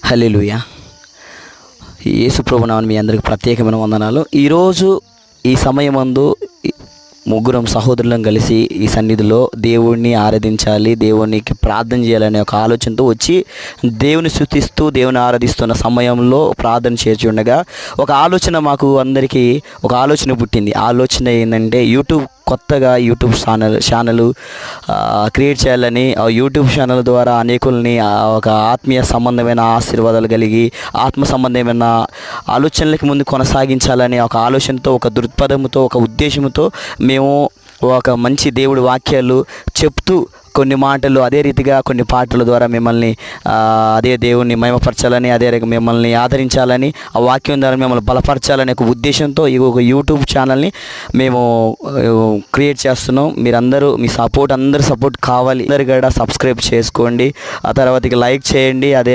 హల్లెలూయా. యేసు ప్రభు నామమున మీ అందరికి ప్రత్యేకమైన వందనాలు. ఈరోజు ఈ సమయమందు ముగ్గురం సహోదరులం కలిసి ఈ సన్నిధిలో దేవుణ్ణి ఆరాధించాలి, దేవునికి ప్రార్థన చేయాలనే ఒక ఆలోచనతో వచ్చి దేవుని స్తుతిస్తూ దేవుని ఆరాధిస్తున్న సమయంలో ప్రార్థన చేసి ఉండగా ఒక ఆలోచన మాకు అందరికీ ఒక ఆలోచన పుట్టింది. ఆలోచన ఏంటంటే కొత్తగా యూట్యూబ్ ఛానల్ క్రియేట్ చేయాలని, ఆ యూట్యూబ్ ఛానల్ ద్వారా అనేకుల్ని ఒక ఆత్మీయ సంబంధమైన ఆశీర్వాదాలు కలిగి ఆత్మ సంబంధమైన ఆలోచనలకి ముందు కొనసాగించాలని ఒక ఆలోచనతో, ఒక దృక్పథంతో, ఒక ఉద్దేశంతో మేము ఒక మంచి దేవుడి వాక్యాలు చెప్తూ కొన్ని మాటలు, అదే రీతిగా కొన్ని పాటల ద్వారా మిమ్మల్ని అదే దేవుణ్ణి మహిమపరచాలని, అదే మిమ్మల్ని ఆదరించాలని, ఆ వాక్యం ద్వారా మిమ్మల్ని బలపరచాలనే ఒక ఉద్దేశంతో ఈ ఒక యూట్యూబ్ ఛానల్ని మేము క్రియేట్ చేస్తున్నాం. మీరందరూ మీ సపోర్ట్, అందరి సపోర్ట్ కావాలి. అందరు కూడా సబ్స్క్రైబ్ చేసుకోండి, ఆ తర్వాత లైక్ చేయండి, అదే